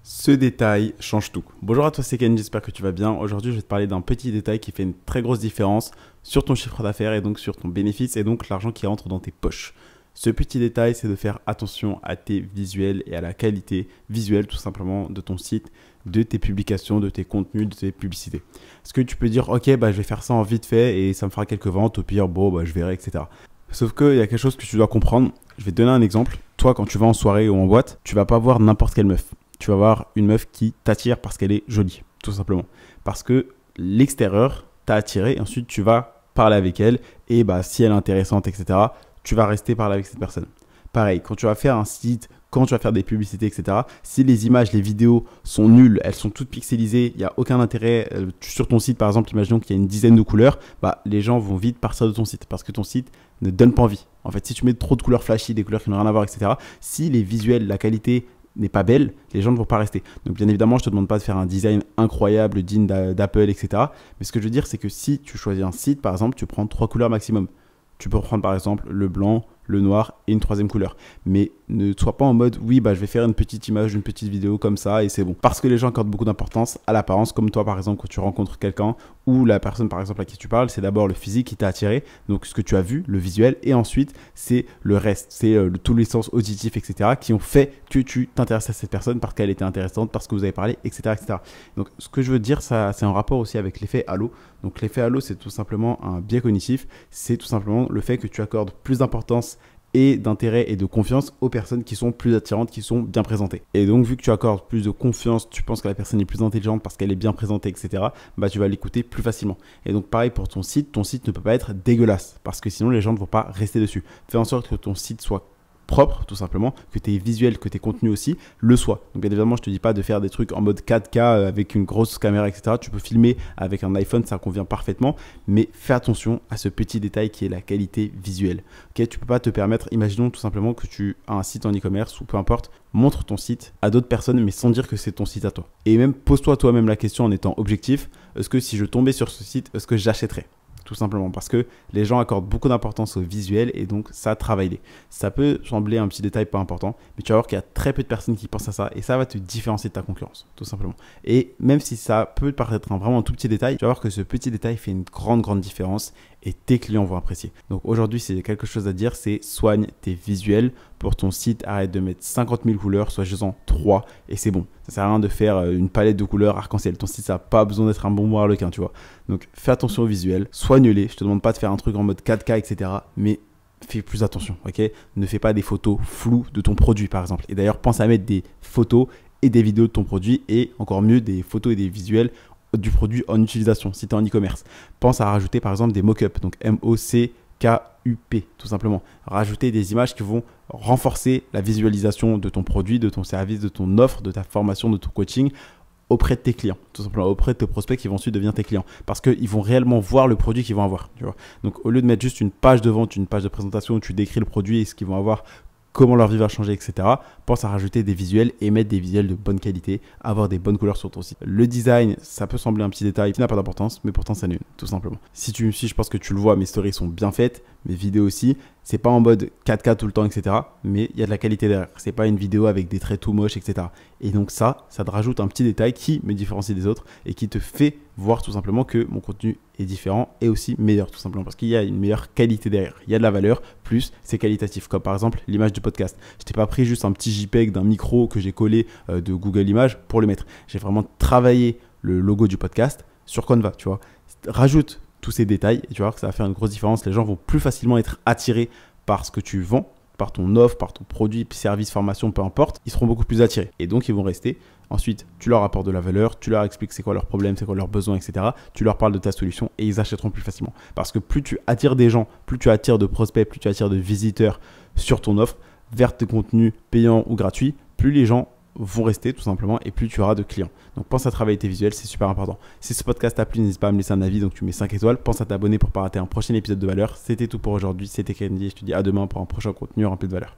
Ce détail change tout. Bonjour à toi, c'est Ken, j'espère que tu vas bien. Aujourd'hui, je vais te parler d'un petit détail qui fait une très grosse différence sur ton chiffre d'affaires et donc sur ton bénéfice et donc l'argent qui rentre dans tes poches. Ce petit détail, c'est de faire attention à tes visuels et à la qualité visuelle tout simplement de ton site, de tes publications, de tes contenus, de tes publicités. Est-ce que tu peux dire, ok, je vais faire ça en vite fait et ça me fera quelques ventes, au pire, je verrai, etc. Sauf qu'il y a quelque chose que tu dois comprendre. Je vais te donner un exemple. Toi, quand tu vas en soirée ou en boîte, tu vas pas voir n'importe quelle meuf. Tu vas voir une meuf qui t'attire parce qu'elle est jolie, tout simplement. Parce que l'extérieur t'a attiré et ensuite tu vas parler avec elle et si elle est intéressante, etc., tu vas rester parler avec cette personne. Pareil, quand tu vas faire un site, quand tu vas faire des publicités, etc., si les images, les vidéos sont nulles, elles sont toutes pixelisées, il n'y a aucun intérêt. Sur ton site, par exemple, imaginons qu'il y a une dizaine de couleurs, les gens vont vite partir de ton site parce que ton site ne donne pas envie. En fait, si tu mets trop de couleurs flashy, des couleurs qui n'ont rien à voir, etc., si les visuels, la qualité n'est pas belle, les gens ne vont pas rester. Donc bien évidemment, je ne te demande pas de faire un design incroyable, digne d'Apple, etc. Mais ce que je veux dire, c'est que si tu choisis un site, par exemple, tu prends 3 couleurs maximum. Tu peux prendre par exemple le blanc, le noir et une troisième couleur. Mais ne sois pas en mode, oui, je vais faire une petite image, une petite vidéo comme ça et c'est bon. Parce que les gens accordent beaucoup d'importance à l'apparence, comme toi par exemple quand tu rencontres quelqu'un ou la personne par exemple à qui tu parles, c'est d'abord le physique qui t'a attiré, donc ce que tu as vu, le visuel, et ensuite c'est le reste, c'est tous les sens auditifs, etc. qui ont fait que tu t'intéresses à cette personne parce qu'elle était intéressante, parce que vous avez parlé, etc. etc. Donc ce que je veux dire, ça, c'est en rapport aussi avec l'effet halo. Donc l'effet halo, c'est tout simplement un biais cognitif, c'est tout simplement le fait que tu accordes plus d'importance et d'intérêt et de confiance aux personnes qui sont plus attirantes, qui sont bien présentées. Et donc, vu que tu accordes plus de confiance, tu penses que la personne est plus intelligente parce qu'elle est bien présentée, etc., tu vas l'écouter plus facilement. Et donc, pareil pour ton site ne peut pas être dégueulasse parce que sinon, les gens ne vont pas rester dessus. Fais en sorte que ton site soit propre, tout simplement, que tes visuels, que tes contenus aussi le soient. Donc bien évidemment, je te dis pas de faire des trucs en mode 4K avec une grosse caméra, etc. Tu peux filmer avec un iPhone, ça convient parfaitement, mais fais attention à ce petit détail qui est la qualité visuelle. Ok, tu peux pas te permettre, imaginons tout simplement que tu as un site en e-commerce ou peu importe, montre ton site à d'autres personnes, mais sans dire que c'est ton site à toi. Et même pose-toi toi-même la question en étant objectif, est-ce que si je tombais sur ce site, est-ce que j'achèterais ? Tout simplement parce que les gens accordent beaucoup d'importance au visuel et donc ça travaille. Ça peut sembler un petit détail pas important, mais tu vas voir qu'il y a très peu de personnes qui pensent à ça et ça va te différencier de ta concurrence, tout simplement. Et même si ça peut paraître vraiment un tout petit détail, tu vas voir que ce petit détail fait une grande différence et tes clients vont apprécier. Donc aujourd'hui, si j'ai quelque chose à dire, c'est soigne tes visuels pour ton site. Arrête de mettre 50 000 couleurs, soit juste en 3 et c'est bon. Ça sert à rien de faire une palette de couleurs arc-en-ciel. Ton site, ça n'a pas besoin d'être un bonbon harlequin, tu vois. Donc fais attention aux visuels, soigne-les. Je te demande pas de faire un truc en mode 4K, etc. Mais fais plus attention, ok? Ne fais pas des photos floues de ton produit, par exemple. Et d'ailleurs, pense à mettre des photos et des vidéos de ton produit et encore mieux, des photos et des visuels du produit en utilisation, si tu es en e-commerce. Pense à rajouter par exemple des mock-ups, donc M-O-C-K-U-P, tout simplement. Rajouter des images qui vont renforcer la visualisation de ton produit, de ton service, de ton offre, de ta formation, de ton coaching auprès de tes clients, tout simplement auprès de tes prospects qui vont ensuite devenir tes clients parce qu'ils vont réellement voir le produit qu'ils vont avoir. Tu vois. Donc au lieu de mettre juste une page de vente, une page de présentation où tu décris le produit et ce qu'ils vont avoir, comment leur vie va changer, etc. Pense à rajouter des visuels et mettre des visuels de bonne qualité, avoir des bonnes couleurs sur ton site. Le design, ça peut sembler un petit détail qui n'a pas d'importance, mais pourtant c'est nul, tout simplement. Si tu me suis, je pense que tu le vois, mes stories sont bien faites, mes vidéos aussi. C'est pas en mode 4K tout le temps, etc. Mais il y a de la qualité derrière. C'est pas une vidéo avec des traits tout moches, etc. Et donc ça te rajoute un petit détail qui me différencie des autres et qui te fait voir tout simplement que mon contenu est différent et aussi meilleur, tout simplement parce qu'il y a une meilleure qualité derrière. Il y a de la valeur, plus c'est qualitatif. Comme par exemple l'image du podcast. Je t'ai pas pris juste un petit JPEG d'un micro que j'ai collé de Google Images pour le mettre. J'ai vraiment travaillé le logo du podcast sur Canva, tu vois. Rajoute tous ces détails et tu vas voir que ça va faire une grosse différence. Les gens vont plus facilement être attirés par ce que tu vends, par ton offre, par ton produit, service, formation, peu importe. Ils seront beaucoup plus attirés et donc ils vont rester. Ensuite, tu leur apportes de la valeur, tu leur expliques c'est quoi leurs problèmes, c'est quoi leurs besoins, etc. Tu leur parles de ta solution et ils achèteront plus facilement. Parce que plus tu attires des gens, plus tu attires de prospects, plus tu attires de visiteurs sur ton offre, vers tes contenus payants ou gratuits, plus les gens vont rester tout simplement et plus tu auras de clients. Donc pense à travailler tes visuels, c'est super important. Si ce podcast t'a plu, n'hésite pas à me laisser un avis, donc tu mets 5 étoiles. Pense à t'abonner pour ne pas rater un prochain épisode de valeur. C'était tout pour aujourd'hui, c'était Candy et je te dis à demain pour un prochain contenu rempli de valeur.